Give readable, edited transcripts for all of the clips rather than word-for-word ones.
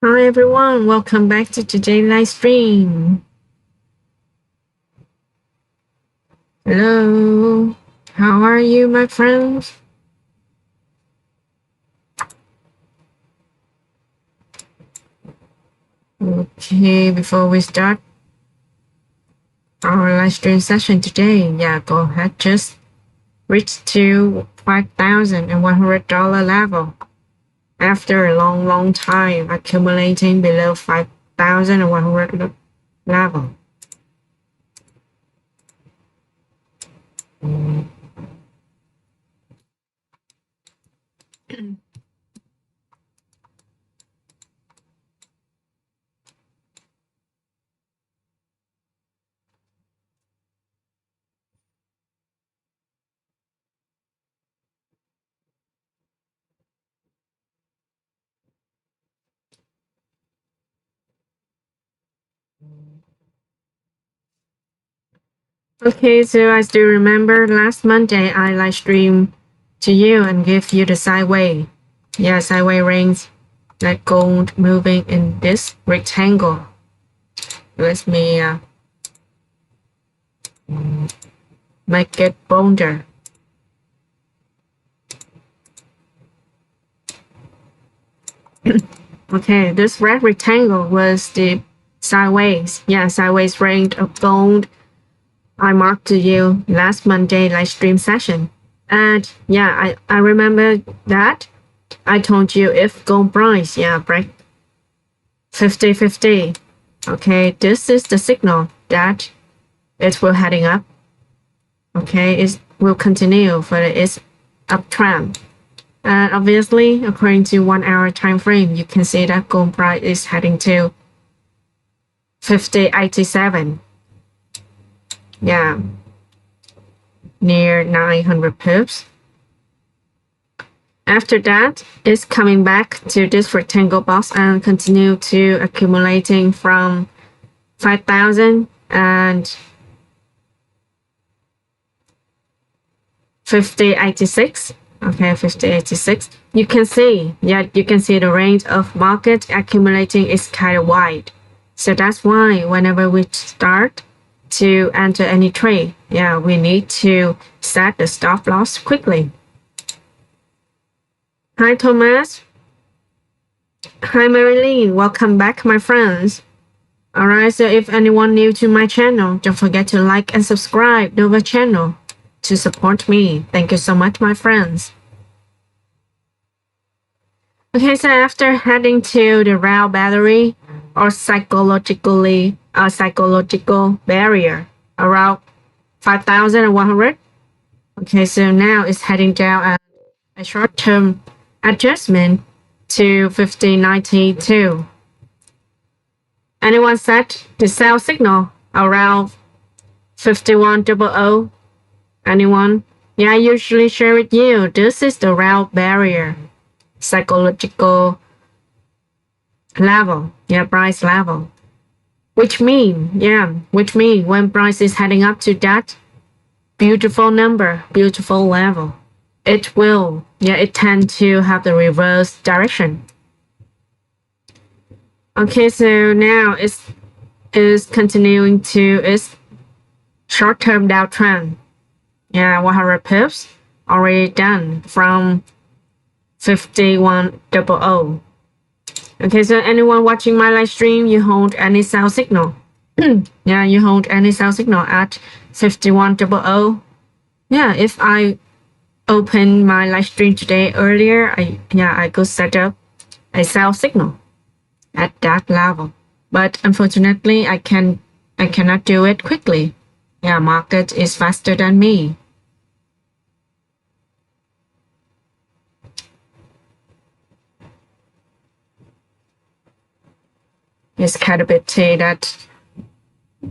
Hi everyone, welcome back to today's live stream. Hello, how are you, my friends? Okay, before we start our live stream session today, go ahead, just reach to $5,100 level. After a long time accumulating below 5,100 level. Okay, so I still remember last Monday I live streamed to you and give you the sideway. Yeah, sideway rings like gold moving in this rectangle. Let me make it bolder. Okay, this red rectangle was the sideways. Yeah, sideways ring of gold I marked to you last Monday live stream session. And yeah, I remember that. I told you if gold price, break 50-50. Okay, this is the signal that it will heading up. Okay, it will continue for its uptrend. And obviously, according to 1 hour time frame, you can see that gold price is heading to 50.87. Yeah, near 900 pips. After that, it's coming back to this rectangle box and continue to accumulating from 5,000 and 50.86. Okay, 50.86. You can see, you can see the range of market accumulating is kind of wide. So that's why whenever we start to enter any trade, we need to set the stop loss quickly. Hi, Thomas. Hi, Marilyn. Welcome back, my friends. Alright, so if anyone new to my channel, don't forget to like and subscribe to the channel to support me. Thank you so much, my friends. Okay, so after heading to the rail battery or psychological barrier around 5,100. Okay, so now it's heading down at a short-term adjustment to 50.92. Anyone set the sell signal around 51.00? Anyone? Yeah, I usually share with you. This is the rail barrier, psychological level, price level. Which mean when price is heading up to that beautiful number, beautiful level, it will, it tend to have the reverse direction. Okay, so now it's continuing to its short-term downtrend. 100 pips already done from 51.00. Okay, so anyone watching my live stream, you hold any sell signal. You hold any sell signal at 51.00. If I open my live stream today earlier, I could set up a sell signal at that level. But unfortunately, I cannot do it quickly. Market is faster than me. It's kind of pity that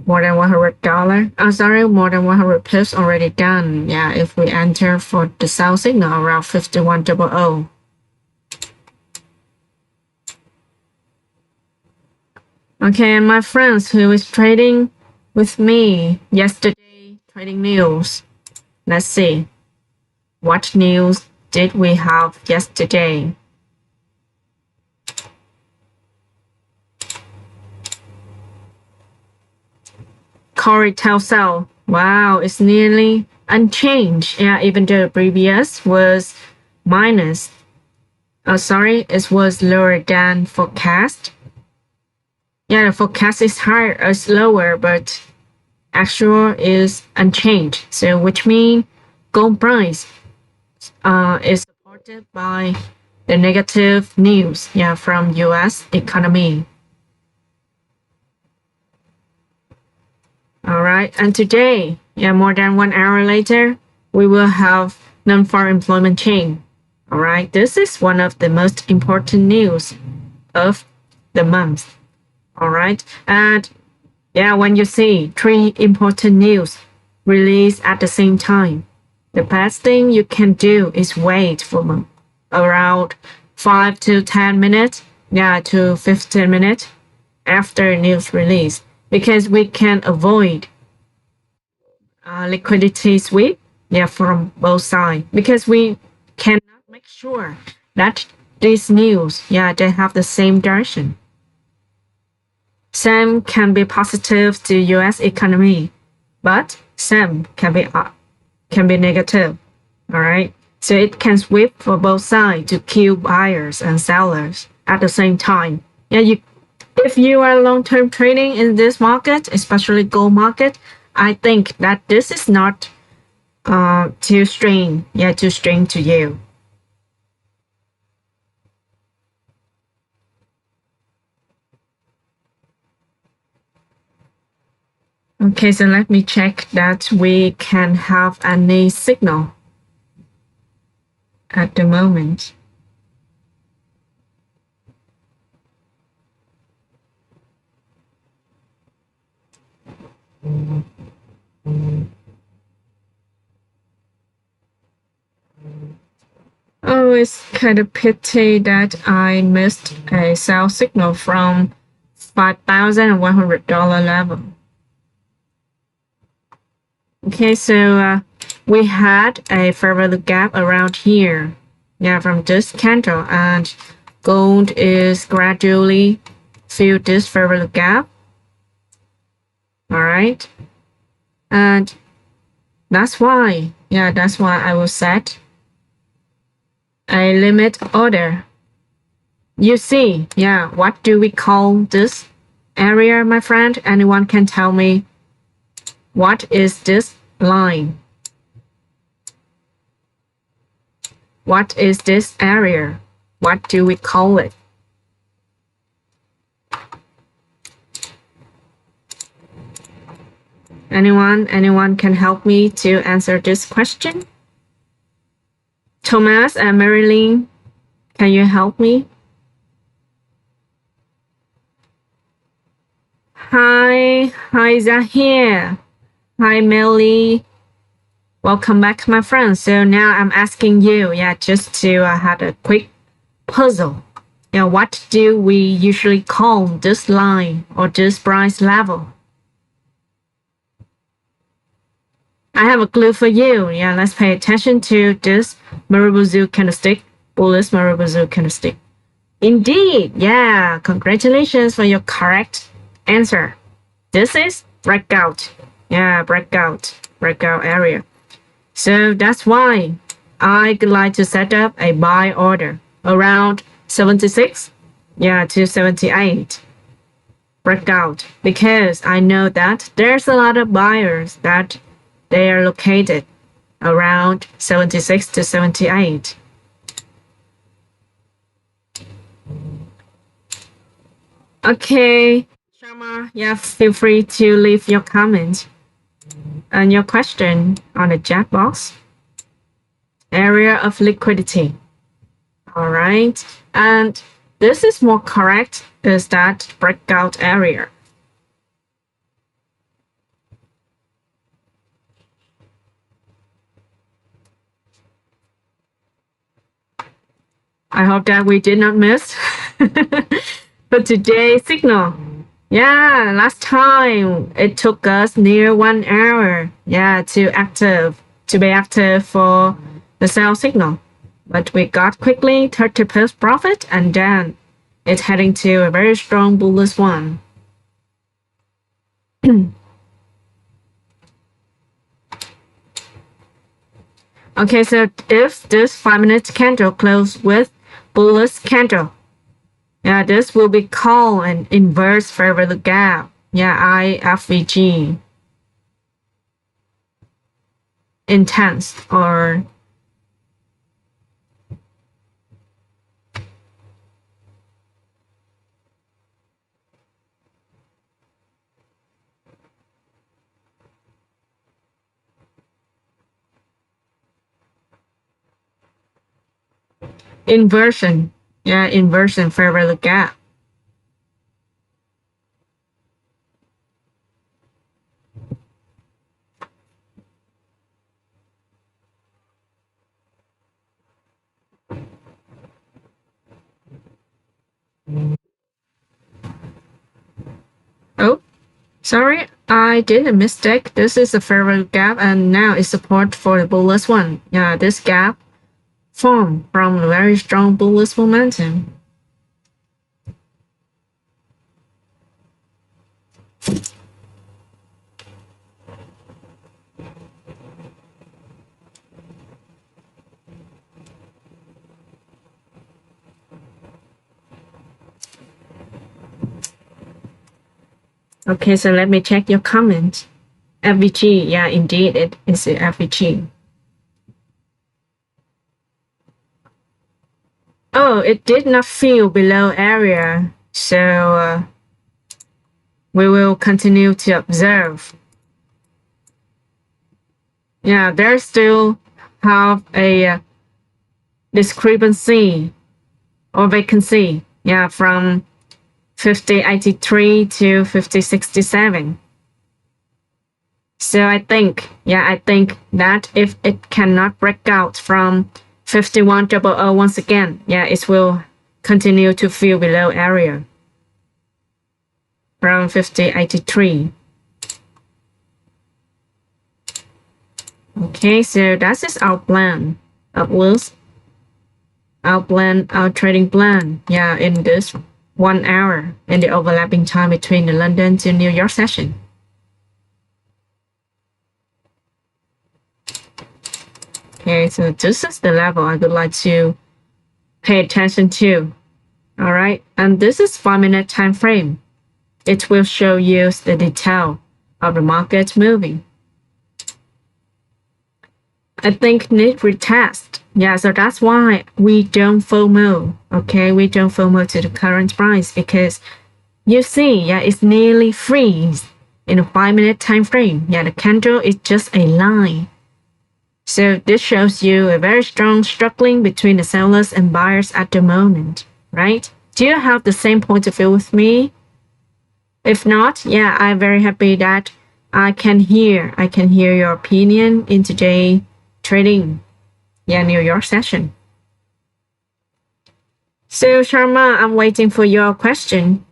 more than $100. More than 100 pips already done. If we enter for the sell signal around 51.00. Okay, and my friends who is trading with me yesterday, trading news. Let's see. What news did we have yesterday? call it tail sell. Wow, it's nearly unchanged. Yeah, even though the previous was minus. Sorry, it was lower than forecast. Yeah, the forecast is higher, is lower, but actual is unchanged. So which means gold price is supported by the negative news, yeah, from U.S. economy. All right, and today, yeah, more than 1 hour later, we will have non-farm employment chain. All right, this is one of the most important news of the month. All right, and yeah, when you see 3 important news released at the same time, the best thing you can do is wait for around 5 to 10 minutes, yeah, to 15 minutes after news release, because we can avoid liquidity sweep, yeah, from both sides, because we cannot make sure that these news, yeah, they have the same direction. Some can be positive to U.S. economy, but some can be negative. All right, so it can sweep for both sides to kill buyers and sellers at the same time. Yeah, if you are long-term trading in this market, especially gold market, I think that this is not too strange. Yeah, too strange to you. Okay, so let me check that we can have any signal at the moment. Oh, it's kind of pity that I missed a sell signal from $5,100 level. Okay, so we had a fair value gap around here. Yeah, from this candle, and gold is gradually fill this fair value gap. All right, and that's why I will set a limit order. You see, yeah, what do we call this area, my friend? Anyone can tell me what is this line? What is this area? What do we call it? Anyone can help me to answer this question? Thomas and Marilyn, can you help me? Hi Zahir. Hi Melly. Welcome back, my friends. So now I'm asking you, yeah, just to have a quick puzzle. Yeah, what do we usually call this line or this price level? I have a clue for you. Yeah, let's pay attention to this Marubozu candlestick, bullish Marubozu candlestick. Indeed, yeah, congratulations for your correct answer. This is breakout. Yeah, breakout area. So that's why I'd like to set up a buy order around 76, yeah, to 78 breakout, because I know that there's a lot of buyers that they are located around 76 to 78. Okay, Sharma, yeah, feel free to leave your comment and your question on the chat box. Area of liquidity. All right, and this is more correct, is that breakout area. I hope that we did not miss. But today's signal, yeah, last time it took us near 1 hour, yeah, to be active for the sell signal. But we got quickly 30% profit, and then it's heading to a very strong bullish one. Okay, so if this 5-minute candle close with bullish candle, yeah, this will be called an inverse fair value gap. Yeah, IFVG. Intense or inversion. Yeah, inversion fair value gap. Oh, sorry, I did a mistake. This is a fair value gap and now it's support for the bullish one. Yeah, this gap formed from a very strong bullish momentum. Okay, so let me check your comment. FVG, yeah, indeed, it is a FVG. Oh, it did not fill below area, so we will continue to observe. Yeah, there's still have a discrepancy or vacancy. Yeah, from 5083 to 5067. So I think that if it cannot break out from 5100 once again, yeah, it will continue to fill below area from 5083. Okay, so that is our plan. Our trading plan. Yeah, in this 1 hour in the overlapping time between the London to New York session. Okay, so this is the level I would like to pay attention to. All right, and this is 5-minute time frame. It will show you the detail of the market moving. I think need retest. Yeah, so that's why we don't FOMO. Okay, we don't FOMO to the current price because you see, yeah, it's nearly freeze in a 5-minute time frame. Yeah, the candle is just a line. So this shows you a very strong struggling between the sellers and buyers at the moment, right? Do you have the same point of view with me? If not, yeah, I'm very happy that I can hear your opinion in today's trading, yeah, New York session. So Sharma, I'm waiting for your question.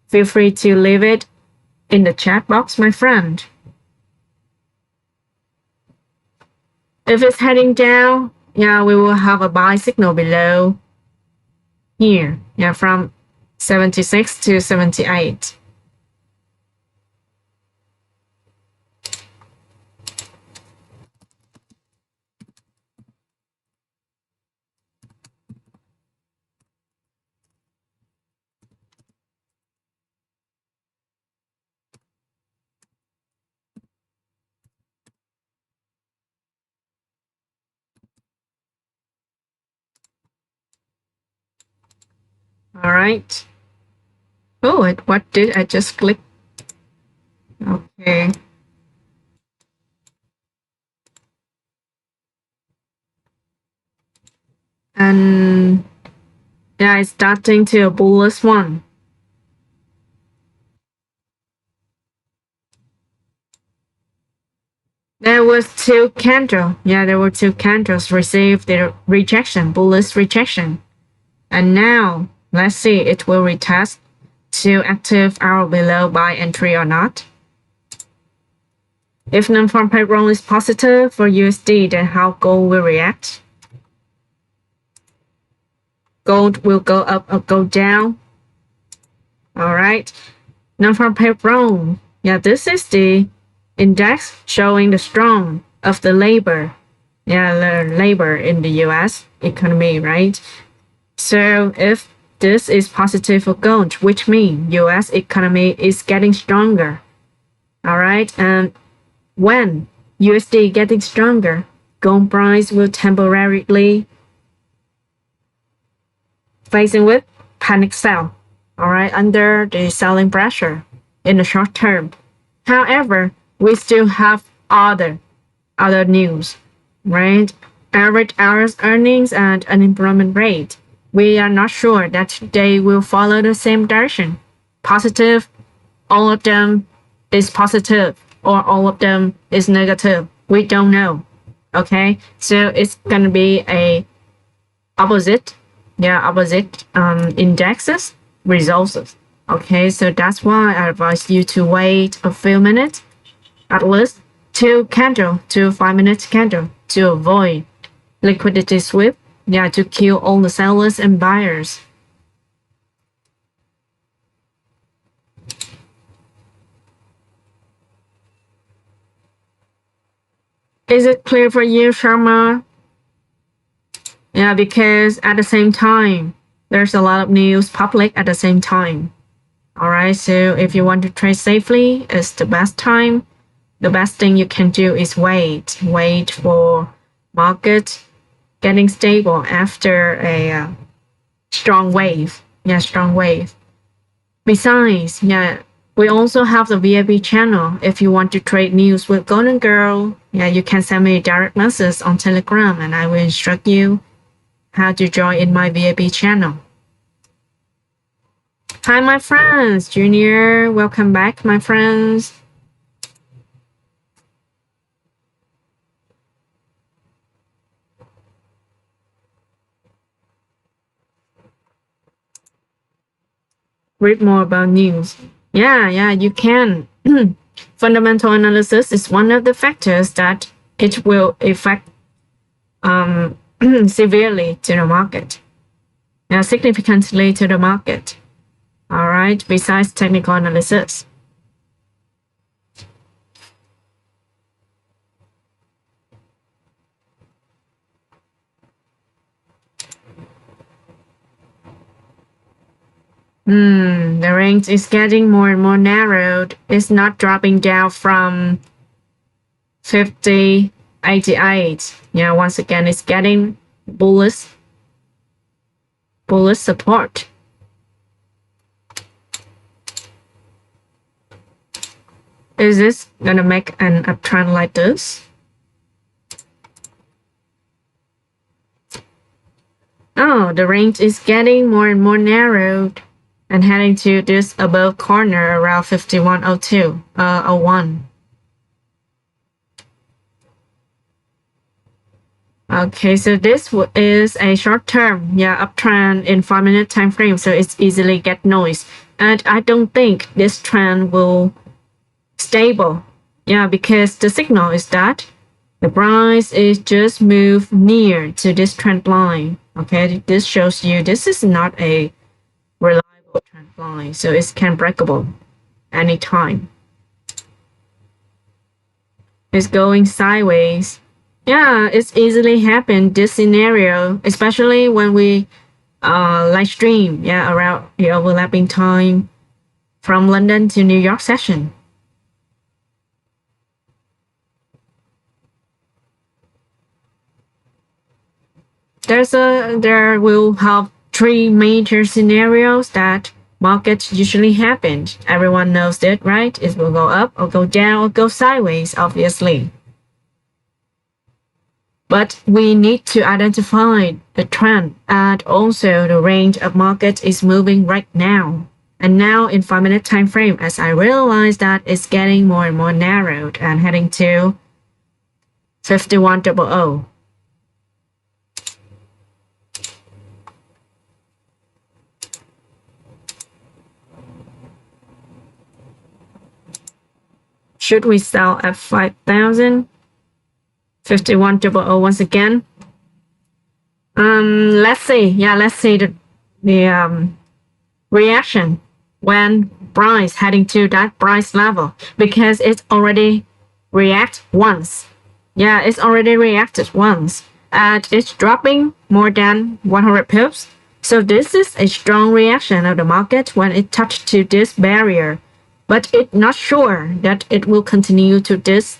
Feel free to leave it in the chat box, my friend. If it's heading down, yeah, we will have a buy signal below here, yeah, from 76 to 78. All right. Oh, what did I just click? Okay. And yeah, it's starting to a bullish one. There was two candles. Yeah, there were two candles received the rejection, bullish rejection. And now, let's see, it will retest to active hour below buy entry or not. If non-farm payroll is positive for USD, then how gold will react? Gold will go up or go down. All right. Non-farm payroll. Yeah, this is the index showing the strong of the labor. yeah, the labor in the US economy, right? So if this is positive for gold, which means US economy is getting stronger. All right. And when USD getting stronger, gold price will temporarily facing with panic sell. All right, under the selling pressure in the short term. However, we still have other news, right? Average hours earnings and unemployment rate. We are not sure that they will follow the same direction. Positive, all of them is positive, or all of them is negative. We don't know. Okay, so it's gonna be a opposite, opposite indexes results. Okay, so that's why I advise you to wait a few minutes, at least 5 minutes candle to avoid liquidity sweep, to kill all the sellers and buyers. Is it clear for you, Sharma? Yeah, because at the same time, there's a lot of news public at the same time. All right, so if you want to trade safely, it's the best time. The best thing you can do is wait for market getting stable after a strong wave. Yeah, strong wave. Besides, we also have the VIP channel. If you want to trade news with Golden Girl, you can send me a direct message on Telegram and I will instruct you how to join in my VIP channel. Hi, my friends. Junior, welcome back, my friends. Read more about news. Yeah, you can. Fundamental analysis is one of the factors that it will affect severely to the market. Significantly to the market. All right, besides technical analysis. The range is getting more and more narrowed. It's not dropping down from 50.88. Once again, it's getting bullish support. Is this gonna make an uptrend like this? Oh, the range is getting more and more narrowed and heading to this above corner around 51.02, 01. Okay, so this is a short-term, uptrend in 5-minute time frame, so it's easily get noise. And I don't think this trend will stable, because the signal is that the price is just moved near to this trend line. Okay, this shows you this is not a reliable trend line, so it's can breakable anytime. It's going sideways. It's easily happen this scenario, especially when we live stream, around the overlapping time from London to New York session. There will have 3 major scenarios that markets usually happen. Everyone knows it, right? It will go up or go down or go sideways, obviously. But we need to identify the trend and also the range of market is moving right now. And now in 5-minute time frame, as I realize that it's getting more and more narrowed and heading to 51.00. Should we sell at 5,000? 51.00 once again. Let's see. Let's see the reaction when heading to that price level, because it's already react once. Yeah, it's already reacted once, and it's dropping more than 100 pips. So this is a strong reaction of the market when it touched to this barrier, but it's not sure that it will continue to this.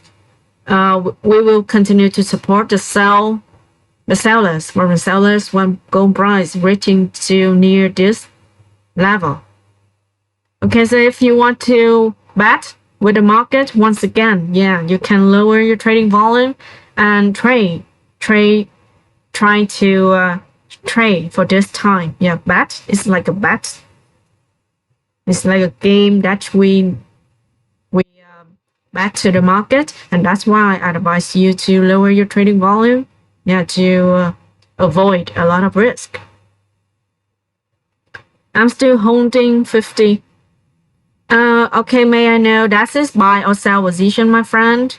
We will continue to support the sellers, foreign sellers, when gold price reaching to near this level. Okay, so if you want to bet with the market, once again, yeah, you can lower your trading volume and trade, trying to trade for this time. Yeah, bet is like a bet. It's like a game that we bet to the market, and that's why I advise you to lower your trading volume. Yeah, to avoid a lot of risk. I'm still holding 50. Okay, may I know that is buy or sell position, my friend?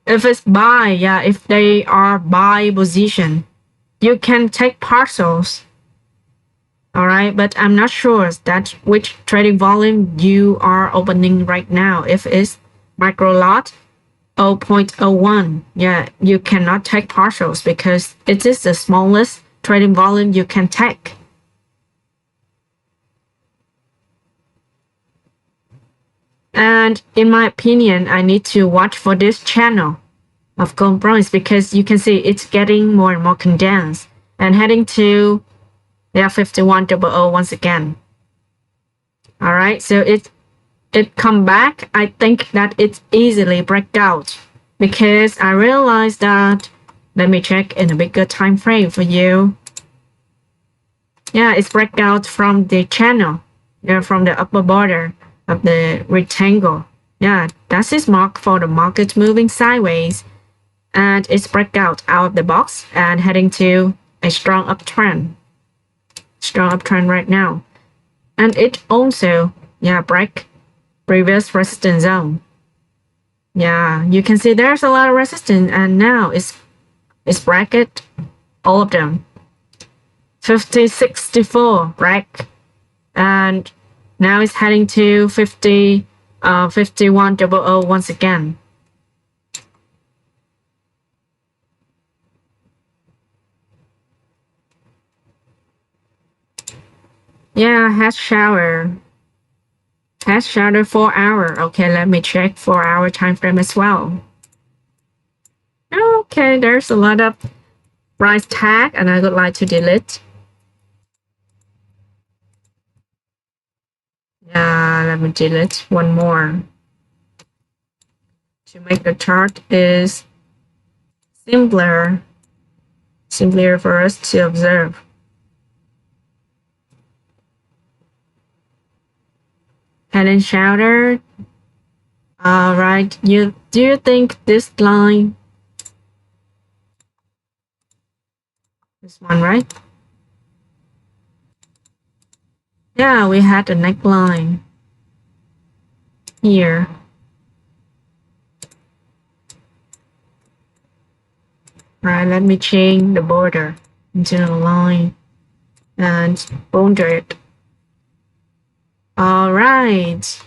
If it's buy, yeah, if they are buy position, you can take partials. All right, but I'm not sure that which trading volume you are opening right now. If it's micro lot 0.01, yeah, you cannot take partials because it is the smallest trading volume you can take. And in my opinion, I need to watch for this channel of gold price because you can see it's getting more and more condensed and heading to 5100 once again. All right, so it come back. I think that it's easily break out because I realized that. Let me check in a bigger time frame for you. Yeah, it's break out from the channel, yeah, from the upper border of the rectangle. Yeah, that is marked for the market moving sideways, and it's break out of the box and heading to a strong uptrend. Strong uptrend right now, and it also, yeah, break previous resistance zone. Yeah, you can see there's a lot of resistance, and now it's bracket all of them. 5064 break, and now it's heading to 5100 once again. Yeah, head shower. Head shower 4 hour. Okay, let me check 4 hour time frame as well. Okay, there's a lot of price tag, and I would like to delete. Yeah, let me delete one more to make the chart is simpler for us to observe. Head and shoulder. All right, do you think this line, this one, right? Yeah, we had a neckline here. Right, let me change the border into a line and boundary it. All right.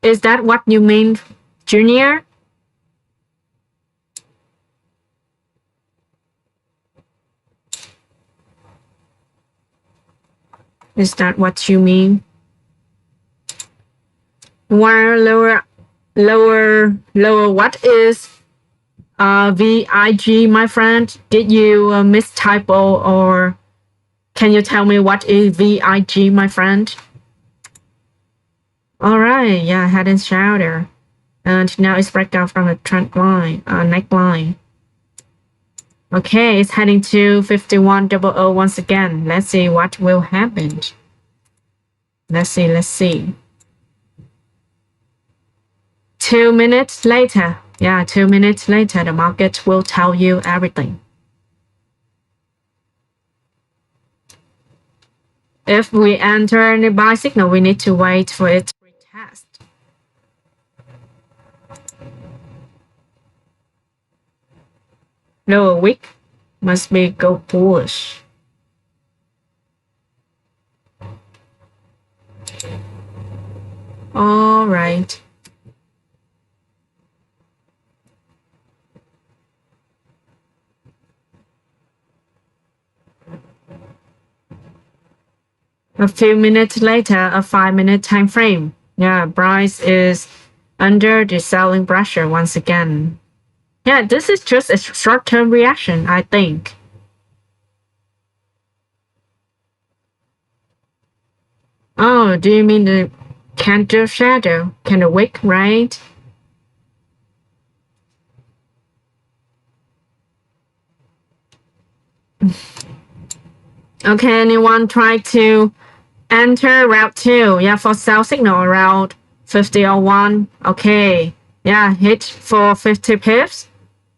Is that what you mean, Junior? Is that what you mean? Wire lower, what is VIG, my friend? Did you mistypo, or can you tell me what is VIG, my friend? All right, yeah, head and shoulder. And now it's break out from the trend line, neckline. Okay, it's heading to 5100 once again. Let's see what will happen. Let's see. 2 minutes later. Yeah, 2 minutes later, the market will tell you everything. If we enter the buy signal, we need to wait for it to retest. Lower wick must be go bullish. All right. A few minutes later, a 5-minute time frame. Yeah, price is under the selling pressure once again. Yeah, this is just a short-term reaction, I think. Oh, do you mean the candle shadow, candle wick, right? Okay, anyone try to enter route 2? Yeah, for sell signal around 5001. Okay, yeah, hit for 50 pips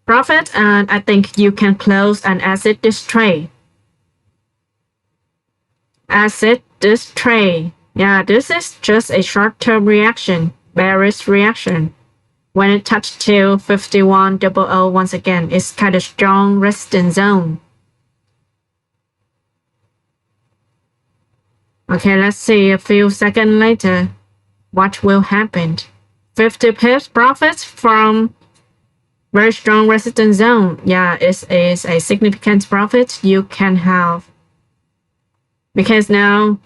profit, and I think you can close and exit this trade. Exit this trade. Yeah, this is just a short-term reaction, bearish reaction. When it touched to 5100 once again, it's kind of strong resistance zone. Okay, let's see a few seconds later what will happen. 50 pips profits from very strong resistance zone. Yeah, it is a significant profit you can have. Because now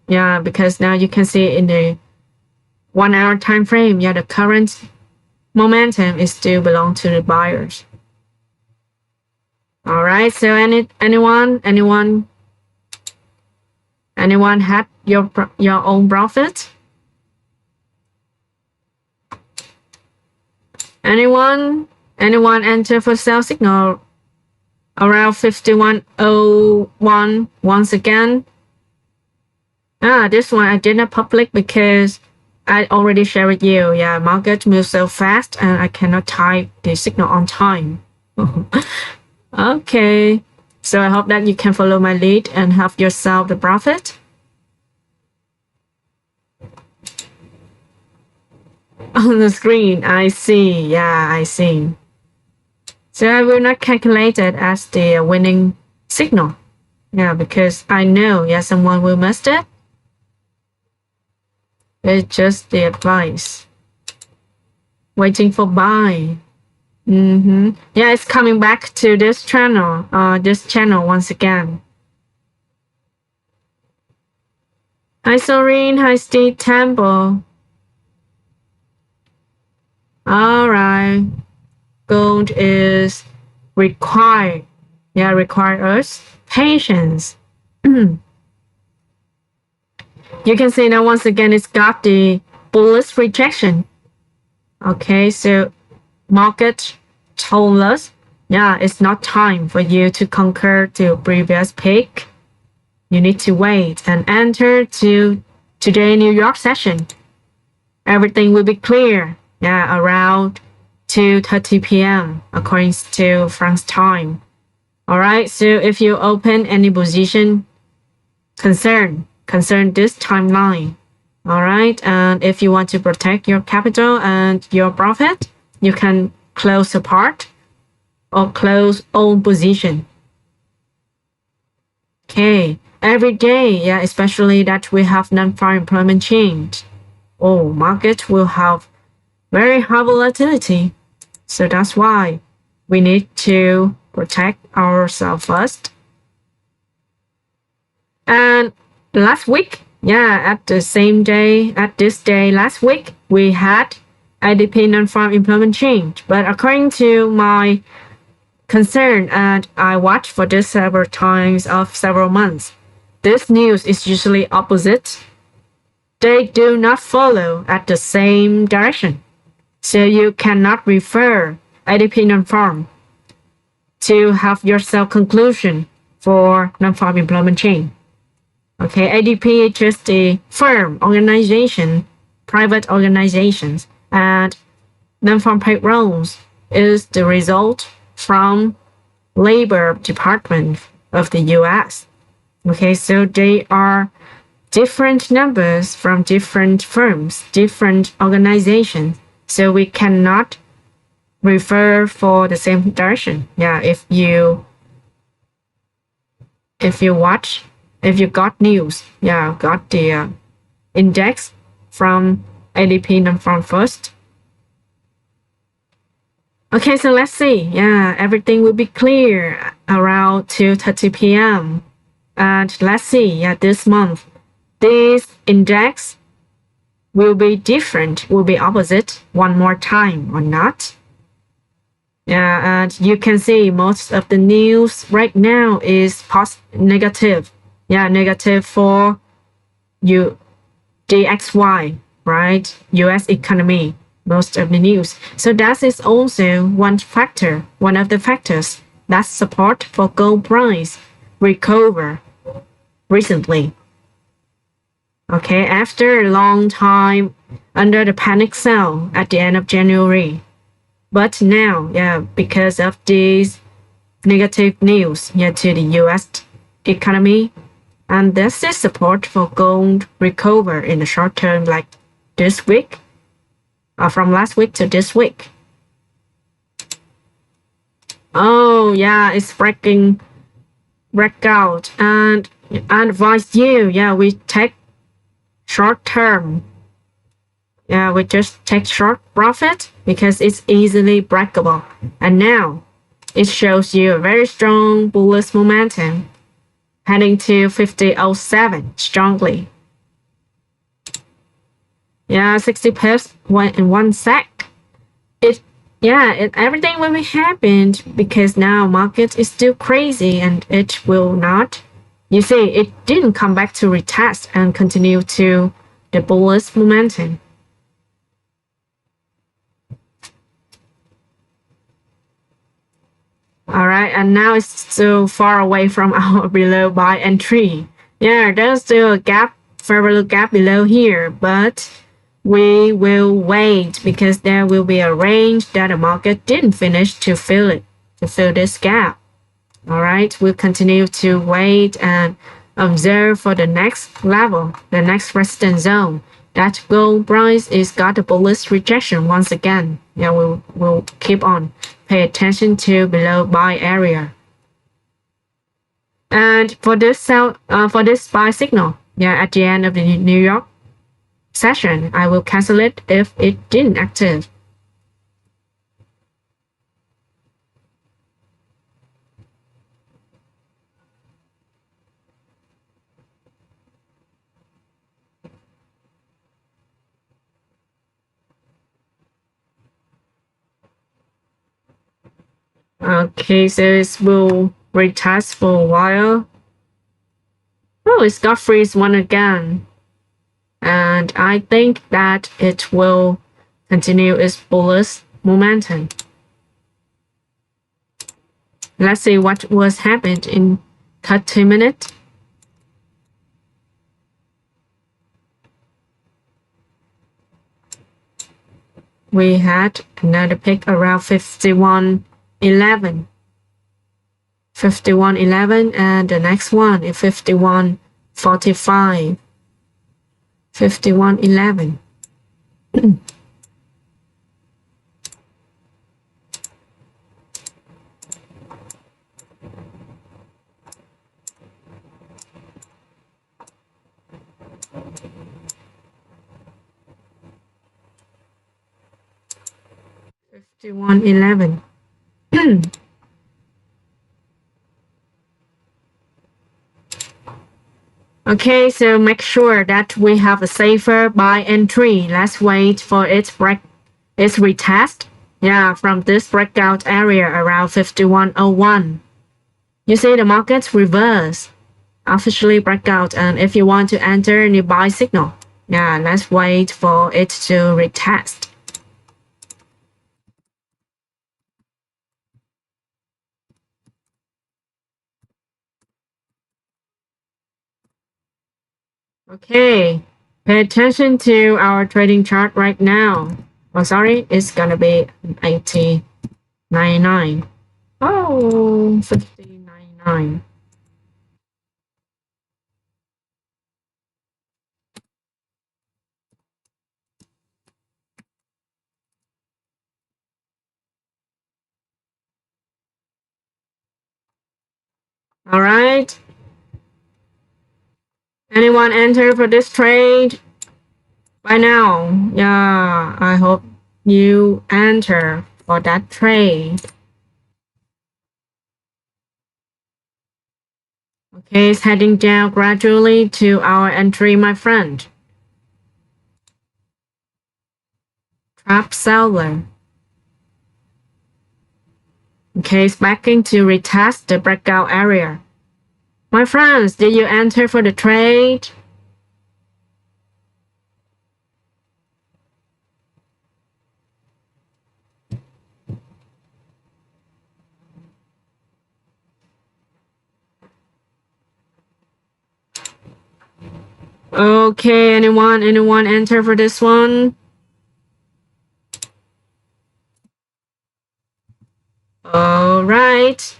you can see in the 1 hour time frame, yeah, the current momentum is still belong to the buyers. All right, so anyone had your own profit? Anyone enter for sell signal around 5101 once again? This one I did not public because I already shared with you. Yeah, market moves so fast and I cannot type the signal on time. Okay, so I hope that you can follow my lead and have yourself the profit. On the screen, I see. Yeah, I see. So I will not calculate it as the winning signal. Yeah, because I know, yeah, someone will miss it. It's just the advice. Waiting for buy. Yeah, it's coming back to this channel once again. Hi, Soreen. Hi, Steve Temple. All right. Gold is require us patience. You can see now once again it's got the bullish rejection. Okay, so market told us, yeah, it's not time for you to conquer the previous peak. You need to wait and enter to today New York session. Everything will be clear, yeah, around 2:30 p.m. according to France time. All right, so if you open any position, concern this timeline. All right, and if you want to protect your capital and your profit, you can close a part or close own position. Okay, every day, yeah, especially that we have non-farm employment change. Oh, market will have very high volatility. So that's why we need to protect ourselves first. And last week, yeah, at this day last week, we had ADP non-farm employment change. But according to my concern, and I watched for this several times of several months, this news is usually opposite. They do not follow at the same direction. So you cannot refer ADP non-farm to have yourself conclusion for non-farm employment change. Okay, ADP is just a firm, organization, private organizations, and non-farm payrolls is the result from Labor Department of the US. Okay, so they are different numbers from different firms, different organizations. So we cannot refer for the same direction. Yeah, if you got news, yeah, got the index from ADP from first. Okay, so let's see. Yeah, everything will be clear around 2:30 p.m. And let's see, yeah, this month, this index will be different, will be opposite one more time or not. Yeah, and you can see most of the news right now is negative. Yeah, negative for you DXY, right? US economy, most of the news. So that is also one factor, one of the factors that support for gold price recover recently. Okay, after a long time under the panic sell at the end of January. But now, yeah, because of these negative news, yeah, to the US economy, and this is support for gold recover in the short term, like this week, or from last week to this week. Oh yeah, it's breakout, and I advise you, yeah, we take short term. Yeah, we just take short profit because it's easily breakable. And now it shows you a very strong bullish momentum heading to 50.07 strongly. Yeah, 60 pips in 1 sec. Everything will be happened because now market is still crazy and it will not. You see, it didn't come back to retest and continue to the bullish momentum. All right, and now it's still far away from our below buy entry. Yeah, there's still a gap, further gap below here, but we will wait because there will be a range that the market didn't finish to fill it, to fill this gap. All right, we'll continue to wait and observe for the next level, the next resistance zone. That gold price is got a bullish rejection once again. Yeah, we'll keep on pay attention to below buy area. And for this for this buy signal, yeah, at the end of the New York session, I will cancel it if it didn't active. Okay, so it will retest for a while. Oh, it's got freeze one again. And I think that it will continue its bullish momentum. Let's see what was happened in 30 minutes. We had another pick around 51.11. 51.11 and the next one is 51.45. 51.11. 51.11. Okay, so make sure that we have a safer buy entry. Let's wait for its retest. Yeah, from this breakout area around 51.01. You see the market's reverse, officially breakout, and if you want to enter new buy signal, yeah, let's wait for it to retest. Okay, pay attention to our trading chart right now. Oh, sorry, it's gonna be 80.99. Oh, 50.99. All right. Anyone enter for this trade? By now, yeah, I hope you enter for that trade. Okay, it's heading down gradually to our entry, my friend. Trap seller. Okay, it's backing to retest the breakout area. My friends, did you enter for the trade? Okay, anyone enter for this one? All right.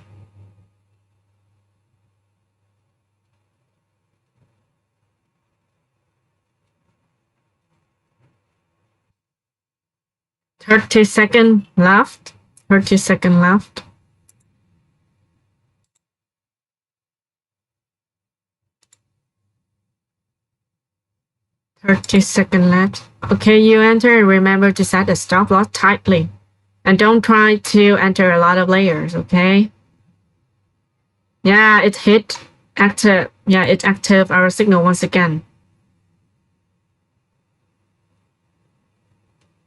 $30 left. 30 left. $30 left. Okay, you enter. Remember to set the stop loss tightly. And don't try to enter a lot of layers, okay? Yeah, it hit active. Yeah, it active our signal once again.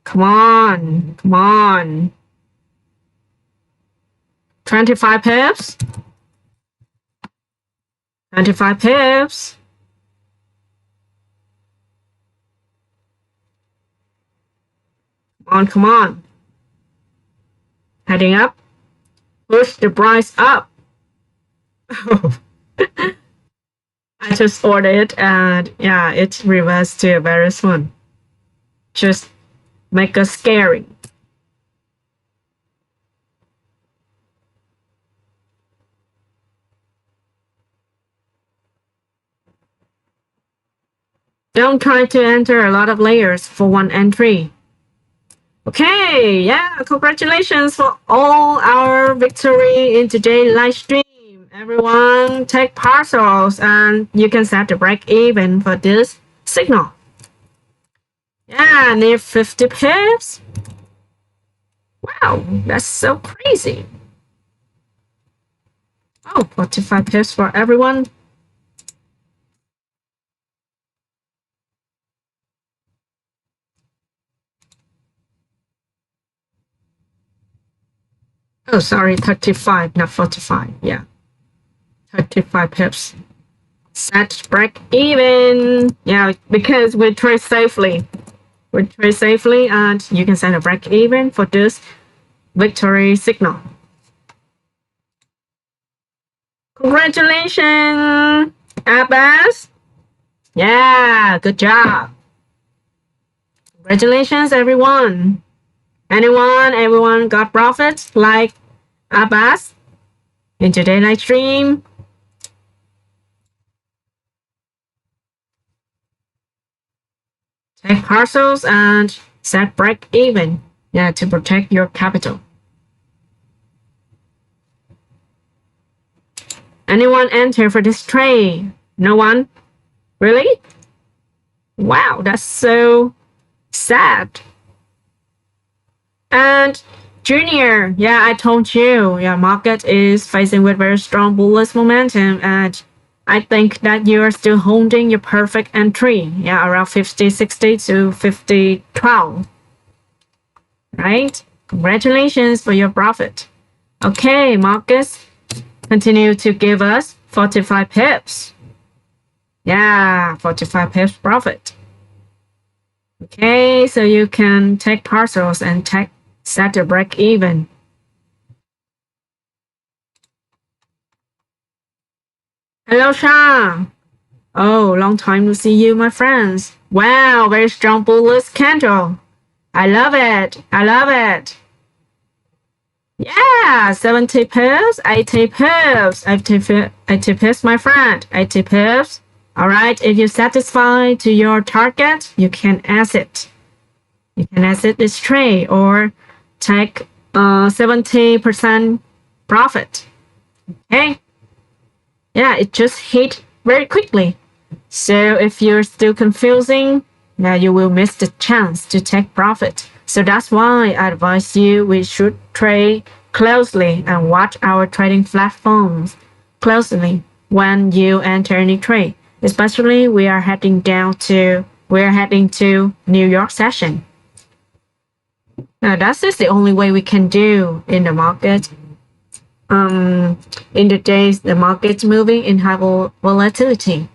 Come on. Come on. 25 pips. 25 pips. Come on, come on. Heading up. Push the price up. I just ordered it and yeah, it's reversed to a various one. Just make us scary. Don't try to enter a lot of layers for one entry. Okay, yeah, congratulations for all our victory in today's live stream. Everyone take parcels and you can set the break even for this signal. Yeah, near 50 pips. Wow, that's so crazy. Oh, 45 pips for everyone. Oh, sorry, 35, not 45. Yeah, 35 pips. Set break even. Yeah, because we trade safely. We trade safely and you can set a break even for this victory signal. Congratulations, Abbas. Yeah, good job. Congratulations, everyone. Everyone got profits like Abbas in today's live stream. Take parcels and set break even. Yeah, to protect your capital. Anyone enter for this trade? No one? Really? Wow, that's so sad. And Junior, yeah, I told you, yeah, market is facing with very strong bullish momentum, and I think that you are still holding your perfect entry, yeah, around 50.60 to 50.12, right? Congratulations for your profit. Okay, Marcus, continue to give us 45 pips. Yeah, 45 pips profit. Okay, so you can take parcels and set the break even. Hello, Sean. Oh, long time to see you, my friends. Wow, very strong bullish candle. I love it. I love it. Yeah, 70 pips, 80 pips, 80 pips, my friend, 80 pips. All right, if you're satisfied to your target, you can exit. You can exit this trade or take 70% profit. Okay. Yeah, it just hit very quickly. So if you're still confusing, yeah, you will miss the chance to take profit. So that's why I advise you we should trade closely and watch our trading platforms closely when you enter any trade. Especially we are heading to New York session. Now that's just the only way we can do in the market. In the days the market's moving in high volatility.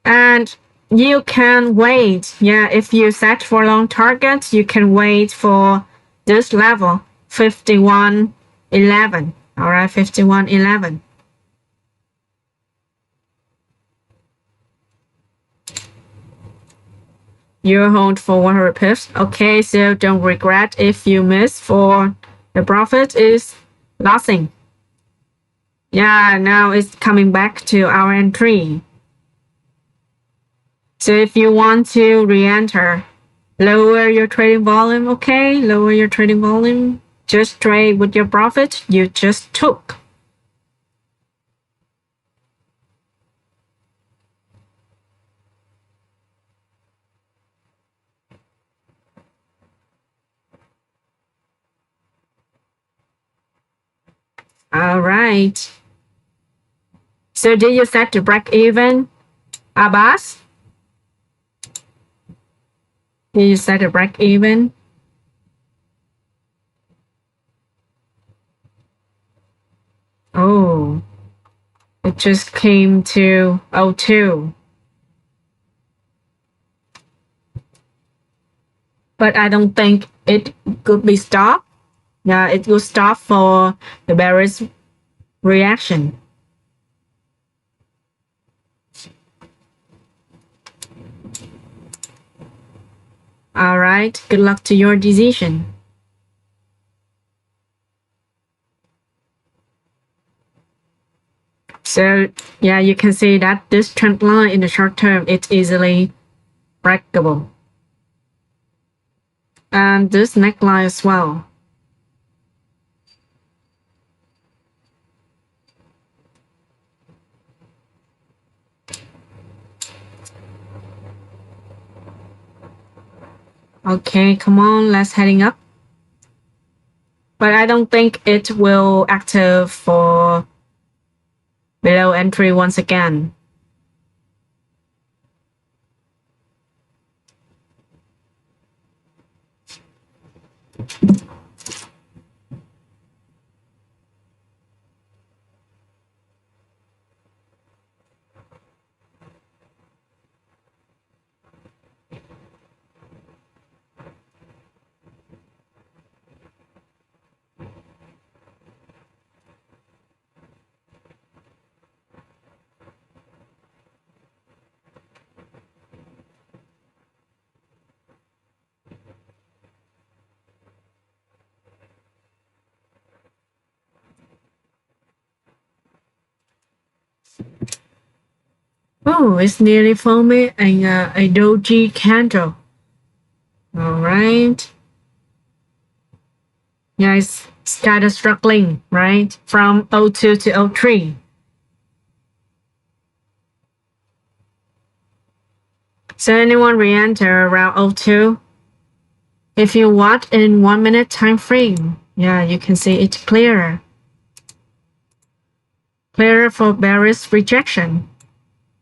And you can wait. Yeah, if you set for long targets, you can wait for this level, 51.11. All right, 51.11. You hold for 100 pips. Okay, so don't regret if you miss for the profit is losing. Yeah, now it's coming back to our entry. So if you want to re-enter, lower your trading volume, okay? Lower your trading volume. Just trade with your profit you just took. All right. So did you set the break even, Abbas? Did you set the break even? Oh, it just came to 02. But I don't think it could be stopped. Yeah, it will stop for the bearish reaction. All right, good luck to your decision. So yeah, you can see that this trend line in the short term, it's easily breakable. And this neckline as well. Okay, come on, let's heading up. But I don't think it will active for below entry once again. Oh, it's nearly forming a doji candle. All right. Yeah, it's kind of struggling, right? From 02 to 03. So anyone re-enter around 02? If you watch in 1 minute time frame, yeah, you can see it clearer. Clearer for bearish rejection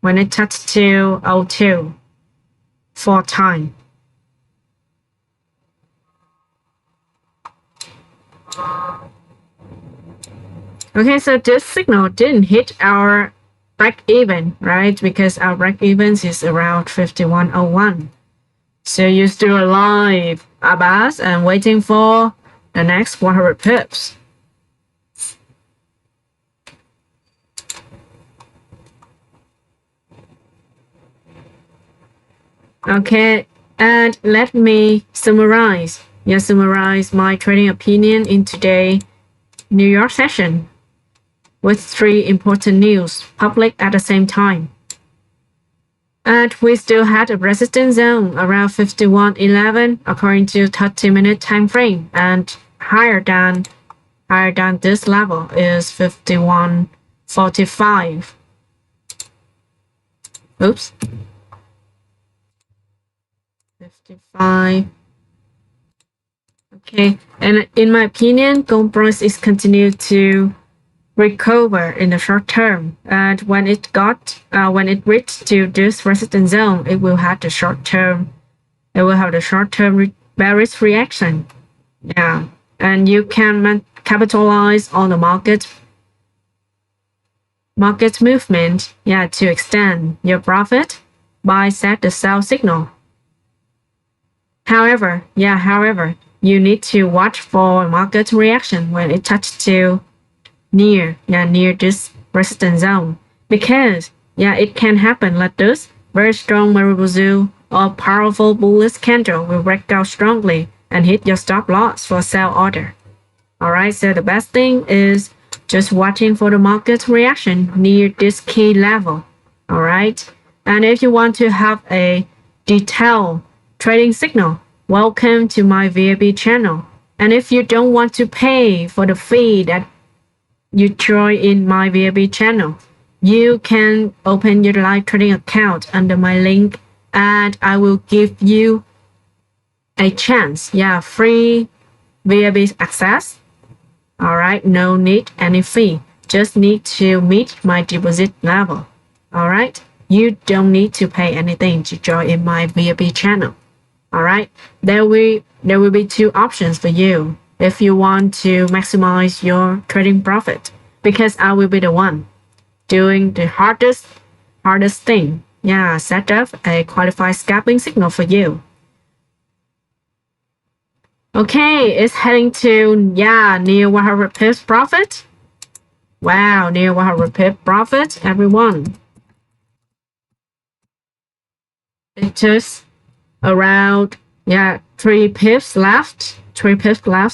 when it touched to 02 for time. Okay, so this signal didn't hit our break even, right? Because our break evens is around 51.01. So you're still alive, Abbas, and waiting for the next 100 pips. Okay, and let me summarize. Yeah, summarize my trading opinion in today's New York session with 3 important news public at the same time. And we still had a resistance zone around 51.11 according to 30-minute time frame and higher than higher than this level is 51.45. Oops. 55. Okay, and in my opinion, gold price is continued to recover in the short term, and when it reached to this resistance zone, it will have the short term bearish reaction. Yeah, and you can capitalize on the market movement, yeah, to extend your profit by set the sell signal. However, you need to watch for market reaction when it touches to near this resistance zone, because it can happen like this. Very strong Marubozu or powerful bullish candle will break out strongly and hit your stop loss for sell order. Alright, so the best thing is just watching for the market reaction near this key level. Alright, and if you want to have a detailed trading signal, welcome to my VIP channel. And if you don't want to pay for the fee that you join in my VIP channel, you can open your live trading account under my link, and I will give you a chance, free VIP access. Alright, no need any fee, just need to meet my deposit level. Alright, you don't need to pay anything to join in my VIP channel. Alright, there will be two options for you if you want to maximize your trading profit, because I will be the one doing the hardest thing. Set up a qualified scalping signal for you. Okay, it's heading to near 100 pips profit. Wow, near 100 pip profit, everyone. It's just around 3 pips left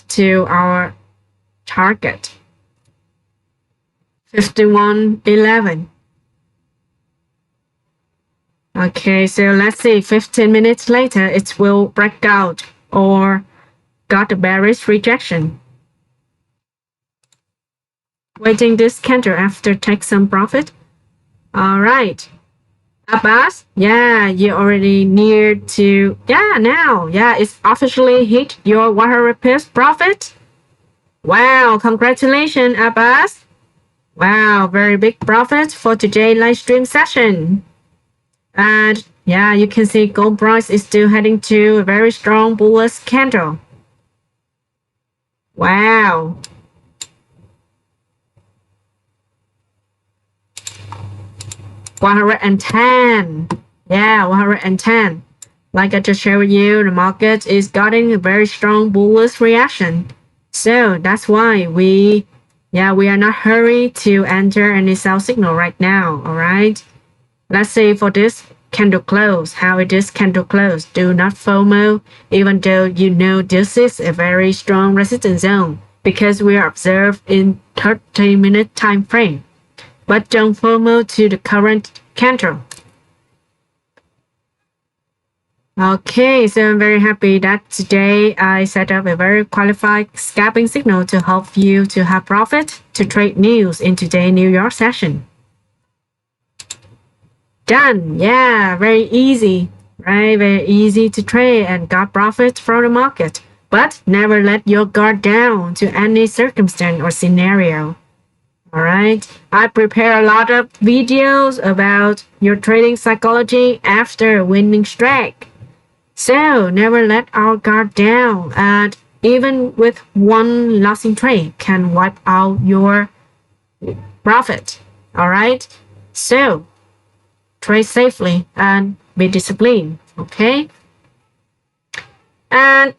to our target. 51.11. Okay, so let's see, 15 minutes later it will break out or got a bearish rejection. Waiting this candle after take some profit. Alright, Abbas, you already near to, now, it's officially hit your 100 pips profit. Wow, congratulations, Abbas. Wow, very big profit for today's live stream session. And you can see gold price is still heading to a very strong bullish candle. Wow. $110. 110. Like I just shared with you, the market is getting a very strong bullish reaction. So that's why we are not hurried to enter any sell signal right now. Alright. Let's see for this candle close, how it is candle close. Do not FOMO, even though you know this is a very strong resistance zone, because we are observed in 30-minute time frame. But don't FOMO to the current candle. Okay, so I'm very happy that today I set up a very qualified scalping signal to help you to have profit to trade news in today's New York session. Done. Very easy, right? Very easy to trade and got profit from the market. But never let your guard down to any circumstance or scenario. Alright, I prepare a lot of videos about your trading psychology after a winning streak. So never let our guard down, and even with one losing trade can wipe out your profit. Alright, so trade safely and be disciplined. Okay, and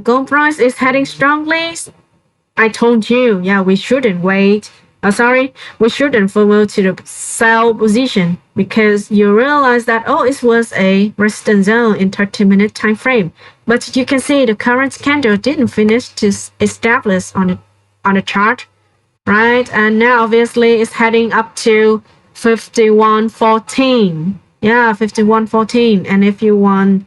gold price is heading strongly. I told you, we shouldn't wait. We shouldn't FOMO to the sell position, because you realize that, it was a resistance zone in 30-minute time frame. But you can see the current candle didn't finish to establish on the chart, right? And now obviously it's heading up to 51.14. 51.14. And if you want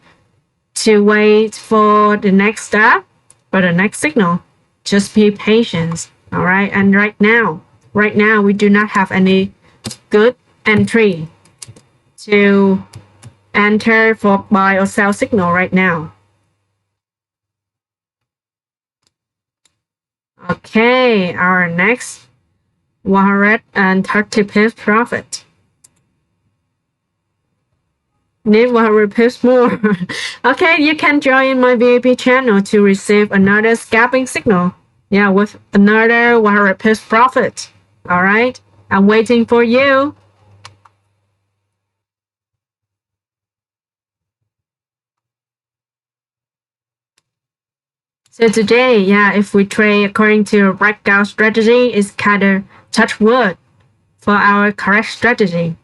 to wait for the next step, for the next signal, Just be patient. All right. And right now, we do not have any good entry to enter for buy or sell signal right now. Okay, our next 130 pips profit. Need 100 pips more. Okay, you can join my VIP channel to receive another scalping signal. Yeah, with another 100 pips profit. All right, I'm waiting for you. So today, yeah, if we trade according to a breakout strategy, it's kind of touch wood for our correct strategy.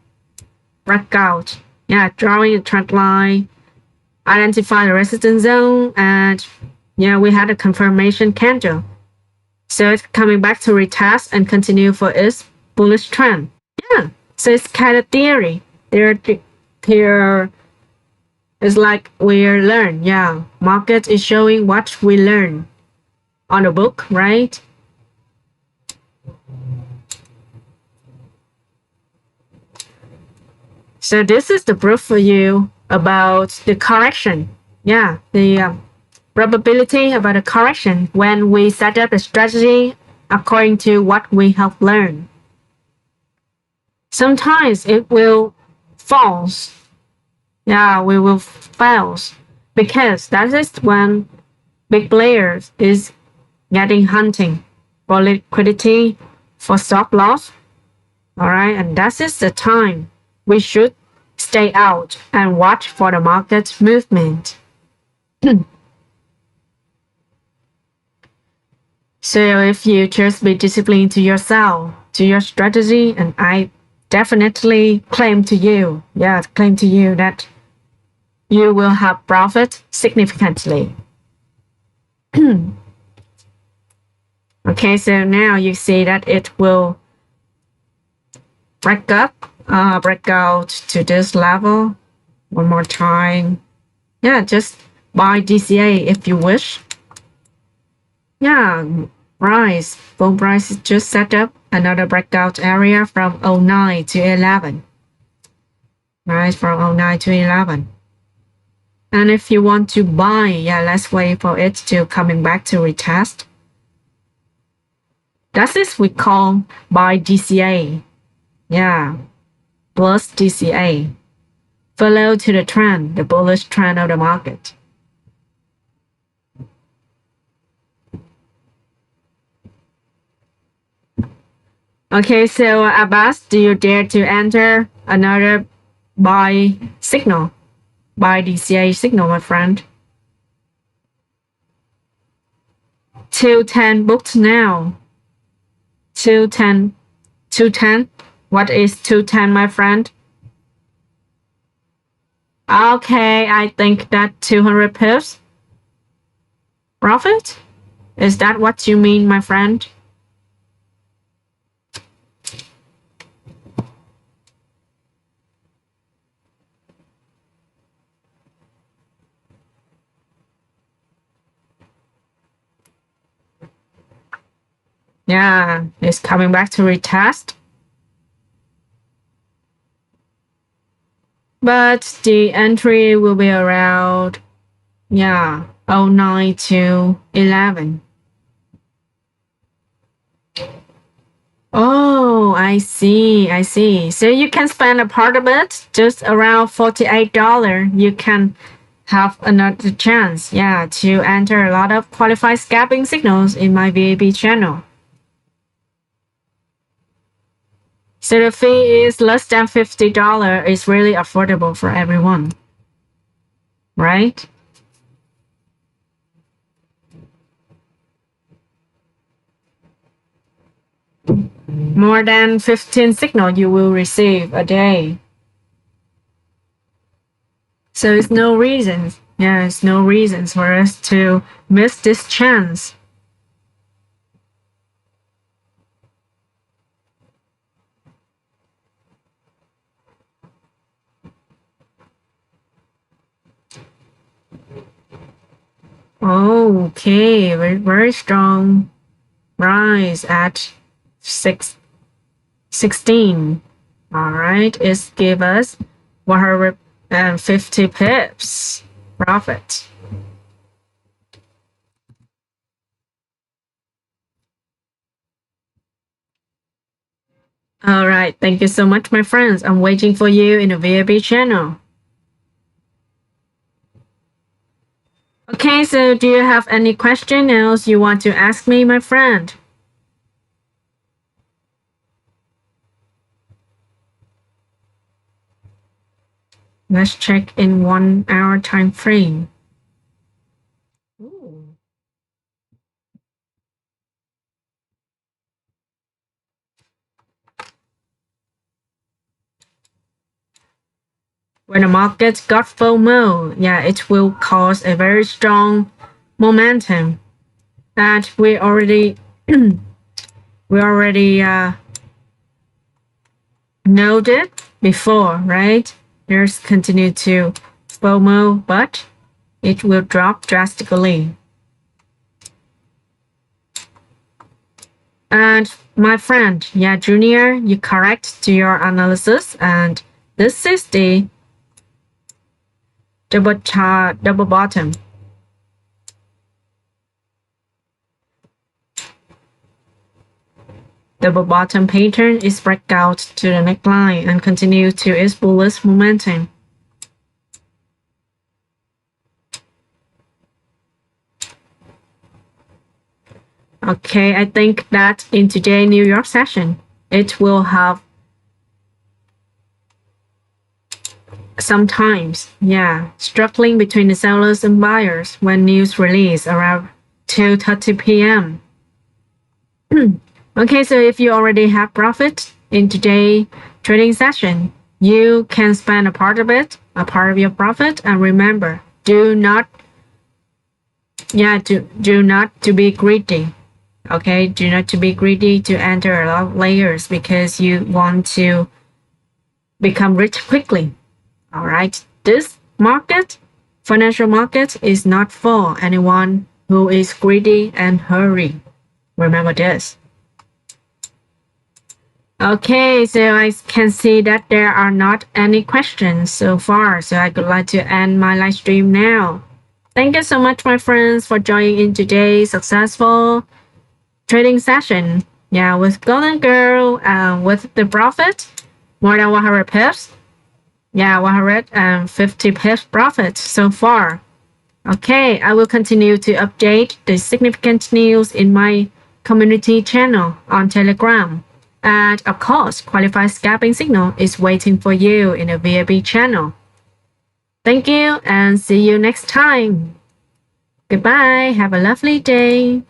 Breakout, yeah, drawing a trend line, identify the resistance zone, and yeah, we had a confirmation candle. So it's coming back to retest and continue for its bullish trend. Yeah, so it's kind of theory. There it's like we learn. Yeah, market is showing what we learn on the book, right? So this is the proof for you about the correction. Yeah, the probability about the correction when we set up a strategy according to what we have learned. Sometimes it will false. Yeah, we will fail because that is when big players is getting hunting for liquidity, for stop loss. All right, and that is the time we should stay out and watch for the market movement. So if you just be disciplined to yourself, to your strategy, and I definitely claim to you, claim to you that you will have profit significantly. Okay, so now you see that it will break out to this level one more time. Yeah, just buy DCA if you wish. Yeah, bull price just set up another breakout area from 09 to 11. Right, from 09 to 11. And if you want to buy, yeah, let's wait for it to coming back to retest. That is we call buy DCA. Yeah, plus DCA. Follow to the trend, the bullish trend of the market. Okay, so Abbas, do you dare to enter another buy signal? Buy DCA signal, my friend. 210 booked now. 210. 210? What is 210, my friend? Okay, I think that 200 pips. Profit? Is that what you mean, my friend? Yeah, it's coming back to retest. But the entry will be around, yeah, 09 to 11. Oh, I see, I see. So you can spend a part of it, just around $48. You can have another chance, yeah, to enter a lot of qualified scalping signals in my VAB channel. So the fee is less than $50. It's really affordable for everyone, right? More than 15 signals you will receive a day. So it's no reasons. Yeah, it's no reasons for us to miss this chance. Oh, Okay, very strong rise at 16. All right, it give us 150 pips profit. All right, thank you so much, my friends. I'm waiting for you in the VIP channel. Okay, so do you have any question else you want to ask me, my friend? Let's check in 1 hour time frame. Ooh. When the market got FOMO, yeah, it will cause a very strong momentum that we already noted before, right? There's continue to FOMO, but it will drop drastically. And my friend, yeah, Junior, you correct to your analysis, and this is the double bottom. Double bottom pattern is breakout to the neckline and continue to its bullish momentum. Okay, I think that in today's New York session, it will have sometimes, yeah, struggling between the sellers and buyers when news release around 2:30 p.m. Okay, so if you already have profit in today's trading session, you can spend a part of it, a part of your profit, and remember, do not to be greedy. Okay, do not to be greedy to enter a lot of layers because you want to become rich quickly. All right, this market, financial market, is not for anyone who is greedy and hurry. Remember this. Okay, so I can see that there are not any questions so far, so I would like to end my live stream now. Thank you so much, my friends, for joining in today's successful trading session. Yeah, with Golden Girl, with the profit, more than 100 pips. Yeah, 150 pips profit so far. Okay, I will continue to update the significant news in my community channel on Telegram. And of course, qualified scalping signal is waiting for you in the VIP channel. Thank you and see you next time. Goodbye. Have a lovely day.